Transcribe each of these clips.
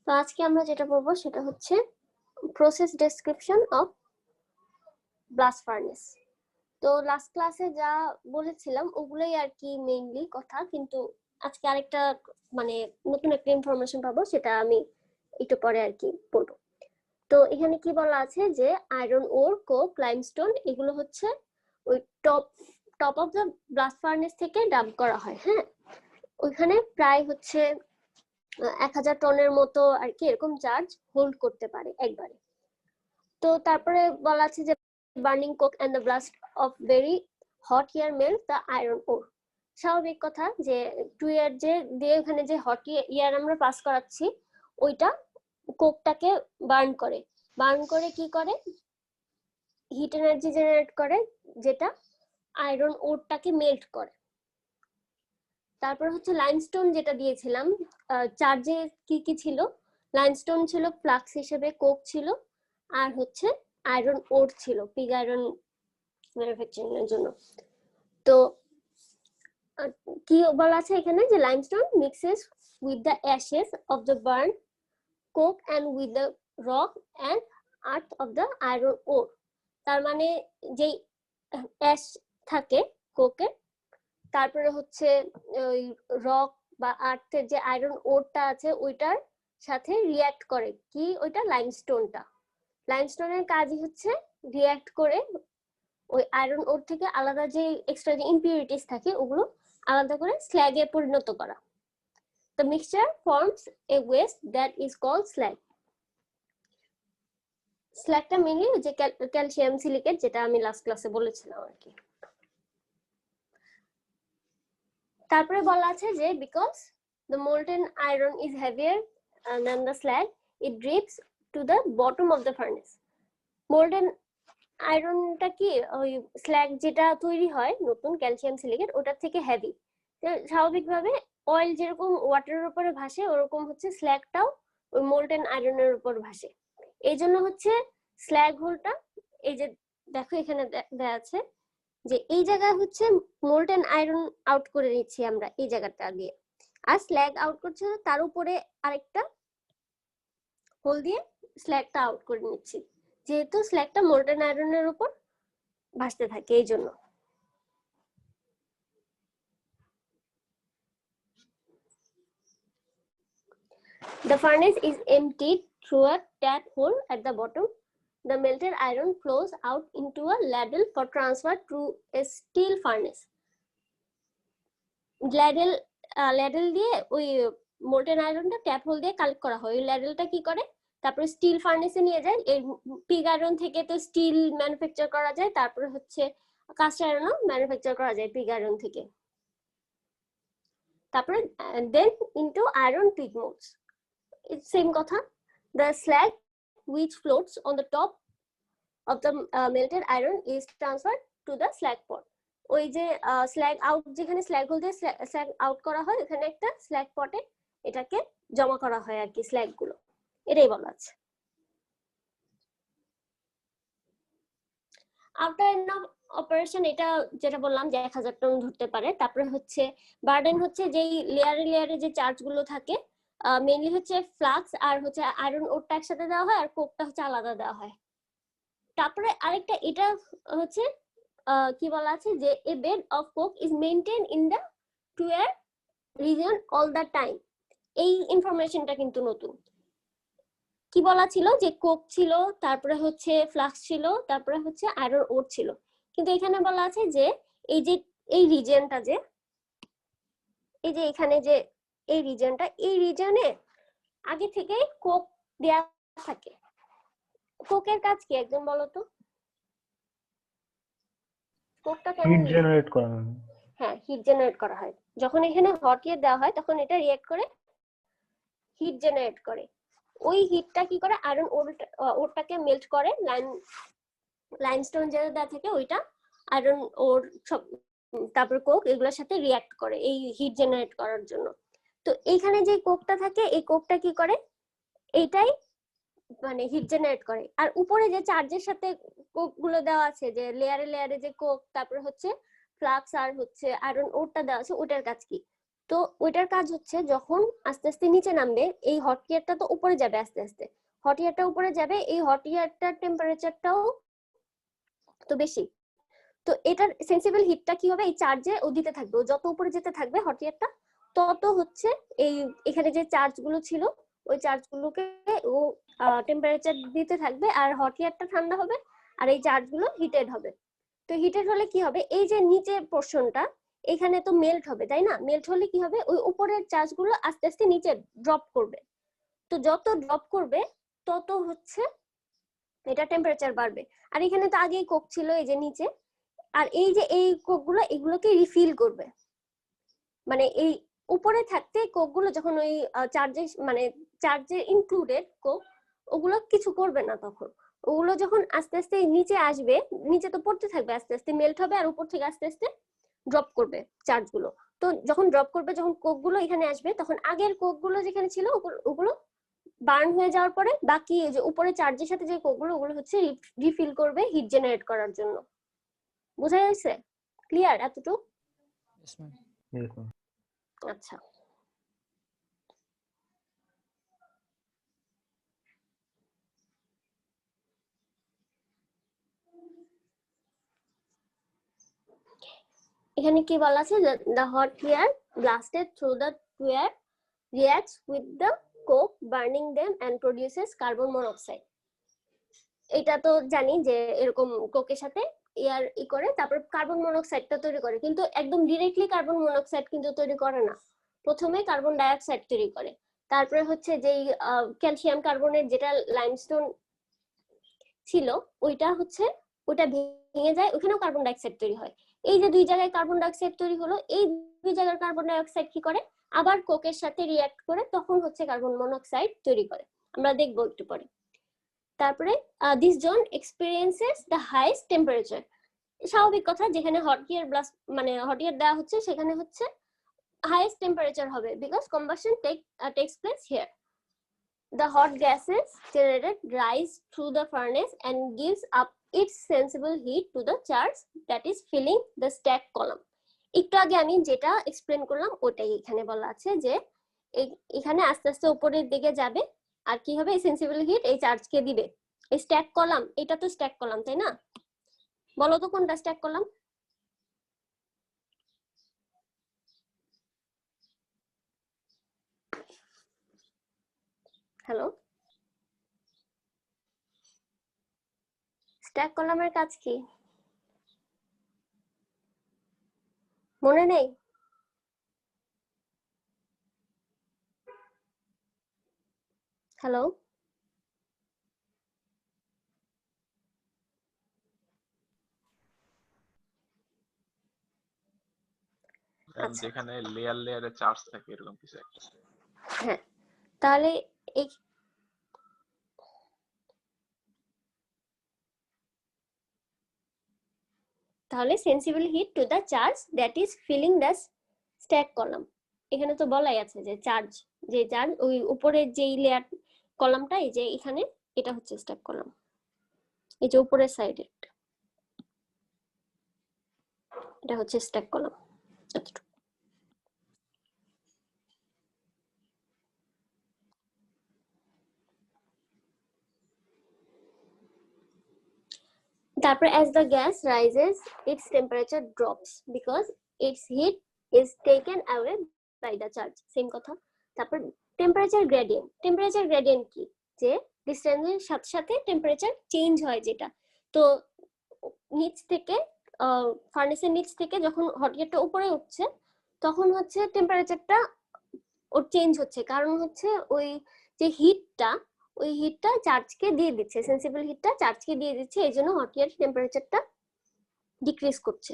তো আজকে আমরা যেটা পড়বো সেটা হচ্ছে process description of blast furnace. তো লাস্ট ক্লাসে যা বলেছিলাম ওগুলোই আর কি মেইনলি কথা, কিন্তু আজকে আরেকটা মানে নতুন একটা ইনফরমেশন পাবো, সেটা আমি একটু পরে আর কি বলবো। তো এখানে কি বলা আছে যে আয়রন ওর, কোক, লাইমস্টোন এগুলো হচ্ছে ওই top top of the blast furnace থেকে ডাম্প করা হয়। হ্যাঁ, ওইখানে প্রায় হচ্ছে 1000 টনের মতো আর কি এরকম চার্জ হোল্ড করতে পারে একবারে। তো তারপরে বলা আছে যে burning coke and the blast of very hot air melt the iron ore. স্বাভাবিক কথা যে 2 ইয়ার যে দিয়ে ওখানে যে হট ইয়ার আমরা পাস করাচ্ছি ওইটা কোকটাকে বার্ন করে কি করে, হিট এনার্জি জেনারেট করে, যেটা আয়রন ওরটাকে মেল্ট করে। তারপর হচ্ছে লাইমস্টোন যেটা দিয়েছিলাম চার্জে কি কি ছিল, লাইমস্টোন ছিল ফ্লাক্স হিসেবে, কোক ছিল, আর হচ্ছে আয়রন ওর ছিল পিগ আয়রন ম্যানুফ্যাকচারিং এর জন্য। তো কি বলা আছে এখানে যে limestone mixes with the ashes of the burn coke and with the rock and earth of the iron ore. তার মানে যেই অ্যাশ থাকে কোকের, তারপরে হচ্ছে ওই রক বা আর্থের যে আয়রন ওরটা আছে ওইটার সাথে রিয়াক্ট করে কি, ওইটা লাইমস্টোনটা। লাইমস্টোনের কাজই হচ্ছে রিয়াক্ট করে ওই আয়রন ওর থেকে আলাদা যে এক্সট্রা যে ইমপিউরিটিস থাকে ওগুলো আলাদা করে স্ল্যাগে পরিণত করা। The mixture forms a waste that is called slag. স্ল্যাগটা মেইনলি যে ক্যালসিয়াম সিলিকেট, যেটা আমি লাস্ট ক্লাসে বলেছিলাম আর কি। তারপরে বলা আছে যে because the molten iron is heavier than the slag, it drips to the bottom of the furnace. molten আয়রনটা কি ওই স্ল্যাগ যেটা তৈরি হয় নতুন ক্যালসিয়াম সিলিকেট ওটার থেকে হেভি। স্বাভাবিকভাবে অয়েল যেরকম ওয়াটারের উপরে ভাসে ওরকম হচ্ছে স্ল্যাগটাও ওই মোল্টেন আয়রনের উপর ভাসে। এই জন্য হচ্ছে স্ল্যাগ হোলটা, এই যে দেখো এখানে দেয়া আছে যে এই জায়গায় হচ্ছে মোল্টেন আয়রন আউট করে নিচ্ছি আমরা এই জায়গাটা দিয়ে, আর স্ল্যাগ আউট করছে তার উপরে আরেকটা হোল দিয়ে স্ল্যাগটা আউট করে নিচ্ছি, যেহেতু স্ল্যাগটা মোল্টেন আয়রনের উপর ভাসতে থাকে এই জন্য। The furnace is emptied through a tap hole at the bottom. The melted iron flows out into a ladle for transfer to a steel furnace. ল্যাডেল দিয়ে ওই মোল্টেন আয়রনটা ট্যাপ হোল দিয়ে কালেক্ট করা হয়, ওই ল্যাডেলটা কি করে তারপরে স্টিল ফার্নেসে নিয়ে যায়। এই পিগ আয়রন থেকে তো স্টিল ম্যানুফ্যাকচার করা যায়, তারপরে হচ্ছে কাস্ট আয়রনও ম্যানুফ্যাকচার করা যায় পিগ আয়রন থেকে। তারপরে then into iron pig moulds, same কথা। The slag which floats on the top of the melted iron is transferred to the slag pot. ওই যে স্ল্যাগ আউট, যেখানে স্ল্যাগ হোল দিয়ে slug out করা হয় ওখানে একটা স্ল্যাগ পটে এটাকে জমা করা হয় আর কি স্ল্যাগ গুলো, এটাই বলা আছে। আফটার এন্ড অফ অপারেশন এটা যেটা বললাম যে 1000 টন ধরতে পারে। তারপরে হচ্ছে বার্ডেন হচ্ছে যেই লেয়ারে লেয়ারে যে চার্জ গুলো থাকে, মেইনলি হচ্ছে ফ্লাক্স আর হচ্ছে আয়রন ওরটা একসাথে দেওয়া হয় আর কোকটা হচ্ছে আলাদা দেওয়া হয়। তারপরে আরেকটা এটা হচ্ছে কি বলা আছে যে a bed of coke is maintained in the two-air region all the time. এই ইনফরমেশনটা কিন্তু নতুন। কি বলা ছিল যে কোক ছিল, তারপরে হচ্ছে ফ্লাক্স ছিল, তারপরে হচ্ছে আয়রন ওর ছিল, কিন্তু এখানে বলা আছে যে এই যে এই রিজিয়নটা যে এই যে এখানে যে এই রিজিয়নটা, এই রিজিয়নে আগে থেকে কোক দেয়া থাকে। কোকের কাজ কি একজন বলো তো? কোকটা কেন হিট জেনারেট করা হয়। হ্যাঁ, হিট জেনারেট করা হয়। যখন এখানে হট এয়ার দেওয়া হয় তখন এটা রিঅ্যাক্ট করে হিট জেনারেট করে। ওই হিটটা কি করে আয়রন ওরটাকে মেল্ট করে, লাইমস্টোন যেটা দেওয়া থাকে ওইটা আয়রন ওর সব, তারপর কোক এগুলোর সাথে রিঅ্যাক্ট করে এই হিট জেনারেট করার জন্য। তো এইখানে যে কোকটা থাকে এই কোকটা কি করে এইটাই মানে হিট জেনারেট করে। আর উপরে যে চার্জের সাথে কোক গুলো দেওয়া আছে যে লেয়ারে লেয়ারে যে কোক, তারপর হচ্ছে ফ্লাক্স আর হচ্ছে আয়রন ওরটা দেওয়া আছে, ওটার কাজ কি? তো ওইটার কাজ হচ্ছে যখন আস্তে আস্তে নিচে নামবে, এই হট এয়ারটা তো উপরে যাবে আস্তে আস্তে, হট এয়ারটা উপরে যাবে, এই হট এয়ারটার টেম্পারেচারটাও তো বেশি। তো এটার সেন্সিবল হিটটা কি হবে, এই চার্জে ও দিতে থাকবে, ও যত উপরে যেতে থাকবে হট এয়ারটা, তত হচ্ছে এই এখানে যে চার্জ গুলো ছিল ওই চার্জ গুলোকে ও টেম্পারেচার দিতে থাকবে, আর হট এয়ারটা ঠান্ডা হবে আর এই চার্জ গুলো হিটেড হবে। তো হিটেড হলে কি হবে, এই যে নিচে পোর্শনটা এখানে তো মেল্ট হবে, তাই না? মেল্ট হলে কি হবে, ওই উপরের চার্জ গুলো আস্তে আস্তে নিচে ড্রপ করবে। তো যত ড্রপ করবে তত হচ্ছে এটা টেম্পারেচার বাড়বে। আর এখানে তো আগেই কোক ছিল এই যে নিচে, আর এই যে এই কোক গুলো এগুলোকে রিফিল করবে, মানে এই উপরে থাকতে কোক গুলো যখন ওই চার্জে মানে চার্জে ইনক্লুডেড কোক, ওগুলো কিছু করবে না তখন। ওগুলো যখন আস্তে আস্তে নিচে আসবে, নিচে তো পড়তে থাকবে, আস্তে আস্তে মেল্ট হবে আর উপর থেকে আস্তে আস্তে ড্রপ করবে চার্জ গুলো। তো যখন ড্রপ করবে, যখন কোক গুলো এখানে আসবে, তখন আগের কোক গুলো যেখানে ছিল ওগুলো বার্ন হয়ে যাওয়ার পরে বাকি যে উপরে চার্জের সাথে যে কোক গুলো, ওগুলো হচ্ছে রিফিল করবে হিট জেনারেট করার জন্য। বোঝা যাচ্ছে? ক্লিয়ার এতটুকু? Yes, ma'am. Yes, ma'am. আচ্ছা, এখানে কি বলা আছে, the hot air blasted through the tube reacts with the coke, burning them and produces carbon monoxide. এটা তো জানি যে এরকম কোকের সাথে এয়ার করে তারপর কার্বন মনোক্সাইডটা তৈরি করে, কিন্তু একদম ডিরেক্টলি কার্বন মনোক্সাইড কিন্তু তৈরি করে না, প্রথমে কার্বন ডাই অক্সাইড তৈরি করে, তারপরে হচ্ছে যেই ক্যালসিয়াম কার্বনেট যেটা লাইমস্টোন ছিল ওইটা হচ্ছে ওটা ভেঙে যায়, ওখানেও কার্বন ডাই অক্সাইড তৈরি হয়। এই যে দুই জায়গায় কার্বন ডাই অক্সাইড তৈরি হলো, এই দুই জায়গার কার্বন ডাই অক্সাইড কি করে, আবার কোকের সাথে রিঅ্যাক্ট করে তখন হচ্ছে কার্বন মনোক্সাইড তৈরি করে, আমরা দেখবো একটু পরে। তারপরে this zone experiences the highest temperature. স্বাভাবিক কথা, যেখানে হট এয়ার ব্লাস্ট মানে হট এয়ার দেওয়া হচ্ছে সেখানে হচ্ছে হাইয়েস্ট টেম্পারেচার হবে, because combustion takes place here. The hot gases generated rise through the furnace and gives up its sensible heat to the charge that is filling the stack column. একটু আগে আমি যেটা explain করলাম ওটাই এখানে বলা আছে, যে এখানে আস্তে আস্তে উপরের দিকে যাবে আর কি হবে, সেন্সিবল হিট এই চার্জকে দিবে। এই স্ট্যাক কলাম, এটা তো স্ট্যাক কলাম তাই না? বলো তো কোনটা স্ট্যাক কলাম? হ্যালো, স্ট্যাক কলামের কাজ কি মনে নেই? হ্যালো, আচ্ছা যেখানে লেয়ার লেয়ারে চার্জ থাকে এরকম কিছু একটা। হ্যাঁ, তাহলে এই তাহলে sensible hit to the charge that is filling the stack column. এখানে তো বলাই আছে যে চার্জ, যে চার্জ ওই উপরের যেই লেয়ার কলামটা, এই যে এখানে এটা হচ্ছে স্ট্যাক কলাম, এই যে উপরের সাইডে এটা হচ্ছে স্ট্যাক কলাম। তারপর as the gas rises its temperature drops because its heat is taken away by the charge, same কথা। তারপর টেম্পারেচার গ্রেডিয়েন্ট, টেম্পারেচার গ্রেডিয়েন্ট কি, যে ডিসটেন্সের সাথে সাথে টেম্পারেচার চেঞ্জ হয় যেটা। তো নিচ থেকে ফার্নেসের নিচ থেকে যখন হট এয়ারটা উপরে উঠছে তখন হচ্ছে টেম্পারেচারটা ওর চেঞ্জ হচ্ছে, কারণ হচ্ছে ওই যে হিটটা, ওই হিটটা চার্জকে দিয়ে দিচ্ছে, সেন্সিবল হিটটা চার্জকে দিয়ে দিচ্ছে, এই জন্য হট এয়ার টেম্পারেচারটা ডিক্রিজ করছে।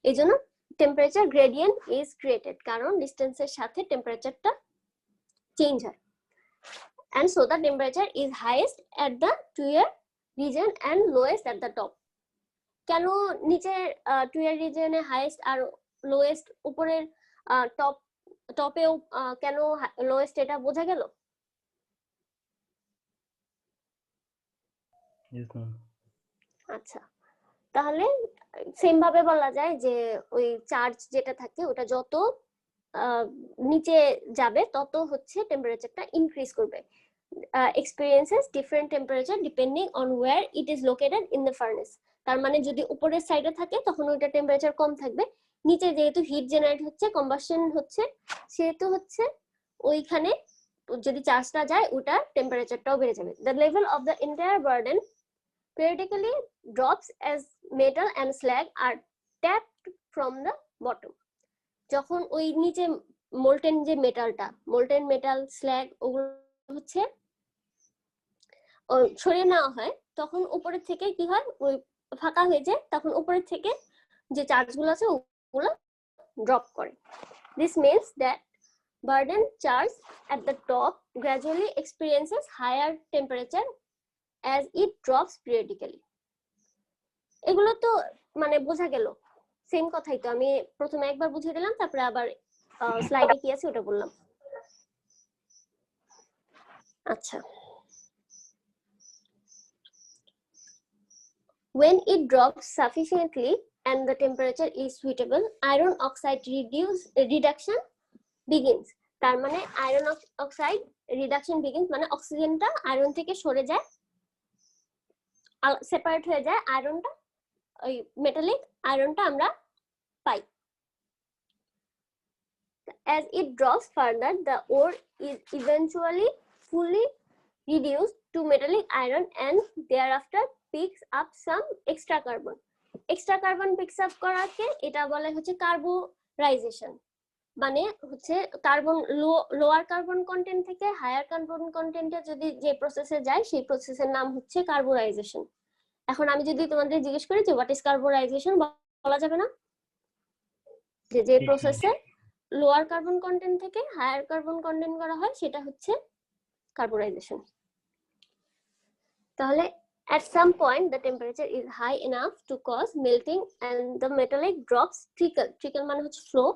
এই জন্য টেম্পারেচার গ্রেডিয়েন্ট ইজ ক্রিয়েটেড, কারণ ডিস্টেন্সের সাথে টেম্পারেচারটা চেঞ্জ হয়। and so the temperature is highest at the tuer region and lowest at the top. কেন নিচের টুয়ার রিজনে হাইয়েস্ট আর লোয়েস্ট, উপরের টপেও কেন লোয়েস্ট, এটা বোঝা গেল? Yes, ma'am. আচ্ছা, তাহলে সেম ভাবে বলা যায় যে ওই চার্জ যেটা থাকে ওটা যত নিচে যাবে তত হচ্ছে টেম্পারেচারটা ইনক্রিজ করবে। experiences different temperature depending on where it is located in the furnace। তার মানে যদি উপরের সাইডে থাকে তখন ওটা টেম্পারেচার কম থাকবে, নিচে যেহেতু হিট জেনারেট হচ্ছে, কম্বাসন হচ্ছে, সেহেতু হচ্ছে ওইখানে যদি চার্জটা যায় ওটা টেম্পারেচারটাও বেড়ে যাবে। the level of the entire burden periodically drops as metal and slag are tapped from the bottom। যখন ওই নিচে মোল্টেন যে মেটালটা, মোল্টেন মেটাল স্ল্যাগ ওগুলো হচ্ছে সরিয়ে নেওয়া হয়, তখন উপরের থেকে কি হয়, ওই ফাঁকা হয়ে যায়, তখন উপরের থেকে যে চার্জগুলো আছে ওগুলো ড্রপ করে। This means that burden charge at the top gradually experiences higher temperature as it drops periodically। এগুলো তো মানে বোঝা গেল, সেম কথাই তো, আমি প্রথমে একবার বুঝিয়ে দিলাম, তারপরে আবার স্লাইডে কি আছে ওটা বললাম। আচ্ছা, when it drops sufficiently and the temperature is suitable, iron oxide reduction begins। তার মানে আয়রন অক্সাইড রিডাকশন begins মানে অক্সিজেনটা আয়রন থেকে সরে যায়, সেপারেট হয়ে যায়, আয়রনটা ওই মেটালিক আয়রনটা আমরা পাই। as it drops further the ore is eventually fully reduced to metallic iron and thereafter picks up some extra carbon। extra carbon picks up করাকে এটা বলে হচ্ছে কার্বোরাইজেশন, মানে হচ্ছে কার্বন লোয়ার কার্বন কন্টেন্ট থেকে হায়ার কার্বন কন্টেন্টে যদি যে প্রসেসে যায় সেই প্রসেসের নাম হচ্ছে কার্বোরাইজেশন। এখন আমি যদি তোমাদের জিজ্ঞেস করি যে হোয়াট ইজ কার্বোরাইজেশন, বলা যাবে না? যে প্রসেসে লোয়ার কার্বন কন্টেন্ট থেকে হায়ার কার্বন কন্টেন্ট করা হয় সেটা হচ্ছে কার্বোরাইজেশন। তাহলে at some point the temperature is high enough to cause melting and the metallic drops trickle মানে হচ্ছে flow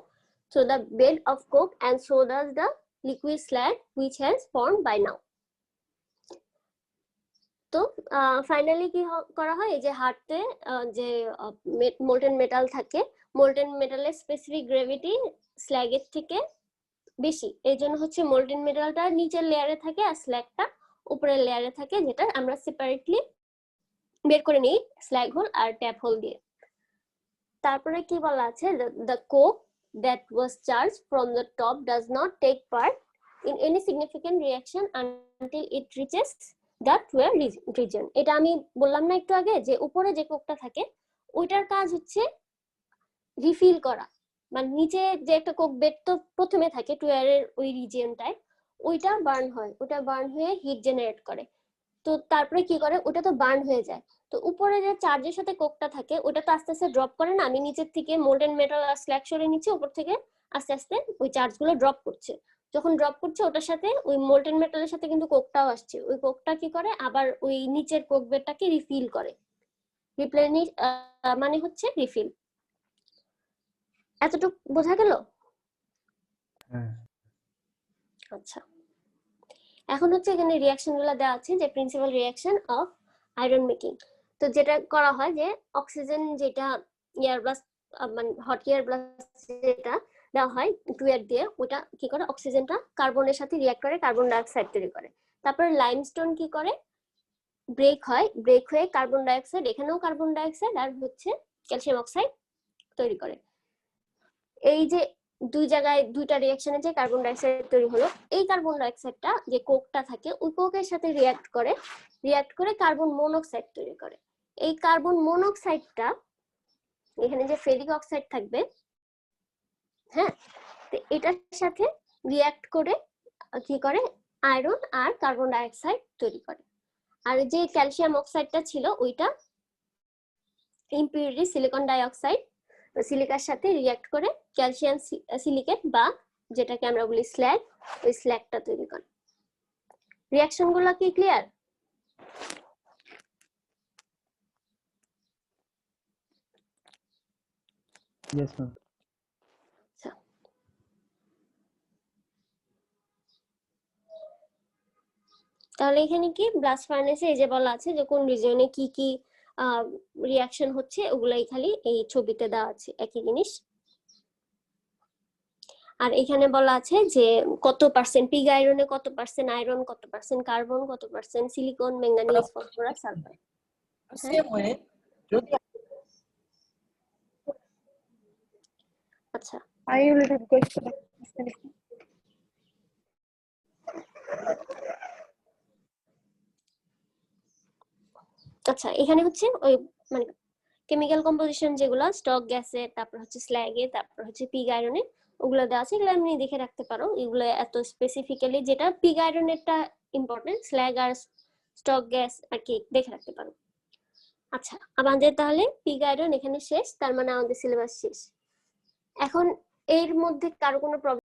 so the bed of coke and so does the liquid slag which has formed by now। তো finally কি করা হয়, এই যে হার্টে যে মোল্টেন মেটাল থাকে, মোল্টেন মেটালের স্পেসিফিক গ্রেভিটি স্ল্যাগের থেকে বেশি, এই জন্য হচ্ছে মোল্টেন মেটালটা নিচের লেয়ারে থাকে আর স্ল্যাগটা উপরের লেয়ারে থাকে, যেটা আমরা সেপারেটলি বের করে নিই স্ল্যাগ হোল আর ট্যাপ হোল দিয়ে। তারপরে কি বলা আছে, the coke that was charged from the top does not take part in any significant reaction until it reaches that where region। এটা আমি বললাম না একটু আগে যে উপরে যে কোকটা থাকে ওইটার কাজ হচ্ছে রিফিল করা, মানে নিচে যে একটা কোক বেড তো প্রথমে থাকে টুয়ারের ওই রিজিয়নটায়, ওইটা বার্ন হয়, ওটা বার্ন হয়ে হিট জেনারেট করে, তো তারপরে কি করে ওটা তো বার্ন হয়ে যায়, তো উপরে যে চার্জের সাথে কোকটা থাকে ওটা তো আস্তে আস্তে ড্রপ করে না, আমি নিচের থেকে মোল্টেন মেটাল আর স্ল্যাগ সরিয়ে নিচ্ছি, উপর থেকে আস্তে আস্তে ওই চার্জগুলো ড্রপ করছে, যখন ড্রপ করছে ওটার সাথে ওই মোল্টেন মেটালের সাথে কিন্তু কোকটাও আসছে, ওই কোকটা কি করে আবার ওই নিচের কোক বেডটাকে রিফিল করে, রিপ্লেনিশ মানে হচ্ছে রিফিল। এতটুকু বোঝা গেল? আচ্ছা, এখন হচ্ছে এখানে রিঅ্যাকশন গুলো দেওয়া আছে, যে principal reaction of iron making. তো যেটা করা হয় যে অক্সিজেন যেটা এয়ার ব্লাস্ট মানে হট এয়ার ব্লাস্ট যেটা দেওয়া হয় টুয়ার দিয়ে, ওটা কি করে অক্সিজেনটা কার্বনের সাথে রিঅ্যাক্ট করে কার্বন ডাই অক্সাইড তৈরি করে। তারপরে লাইমস্টোন কি করে ব্রেক হয়, ব্রেক হয়ে কার্বন ডাই অক্সাইড, এখানেও কার্বন ডাই অক্সাইড আর হচ্ছে ক্যালসিয়াম অক্সাইড তৈরি করে। এই যে দুই জায়গায় দুইটা রিঅ্যাকশনে যে কার্বন ডাই অক্সাইড তৈরি হলো, এই কার্বন ডাই অক্সাইডটা যে কোকটা থাকে ওই কোকের সাথে রিঅ্যাক্ট করে কার্বন মনোক্সাইড তৈরি করে। এই কার্বন মনোক্সাইডটা এখানে যে ফেরিক অক্সাইড থাকবে, হ্যাঁ, তো এটার সাথে রিঅ্যাক্ট করে কি করে আয়রন আর কার্বন ডাই অক্সাইড তৈরি করে। আর যে ক্যালসিয়াম অক্সাইডটা ছিল ওইটা ইম্পিউরিটি সিলিকন ডাই অক্সাইড সিলিকার সাথে রিঅ্যাক্ট করে ক্যালসিয়াম সিলিকেট বা যেটাকে আমরা বলি স্ল্যাগ, ওই স্ল্যাগটা তৈরি করে। রিঅ্যাকশন গুলো কি ক্লিয়ার? Yes, ma'am. তাহলে এখানে কি ব্লাস্ট ফার্নেসে এই যে বলা আছে যে কোন রিজিয়নে কি কি রিঅ্যাকশন হচ্ছে ওগুলাই খালি এই ছবিতে দেওয়া আছে, একই জিনিস। আর এখানে বলা আছে যে কত পার্সেন্ট পিগ আয়রনে, কত পার্সেন্ট আয়রন, কত পার্সেন্ট কার্বন, কত percent silicon, manganese, phosphorus, sulphur. Same way যদি আচ্ছা I will request to আচ্ছা এখানে হচ্ছে ওই মানে কেমিক্যাল কম্পোজিশন যেগুলো স্টক গ্যাসে, তারপর হচ্ছে স্ল্যাগে, তারপর হচ্ছে পিগ আয়রনে, ওগুলো দেওয়া আছে, এগুলো এমনি দেখে রাখতে পারো। এগুলো এত স্পেসিফিক্যালি, যেটা পিগ আয়রনেরটা ইম্পর্টেন্ট, স্ল্যাগ আর স্টক গ্যাস আর কি দেখে রাখতে পারো। আচ্ছা আমাদের তাহলে পিগ আয়রন এখানে শেষ, তার মানে আমাদের সিলেবাস শেষ। এখন এর মধ্যে কারো কোনো প্রবলেম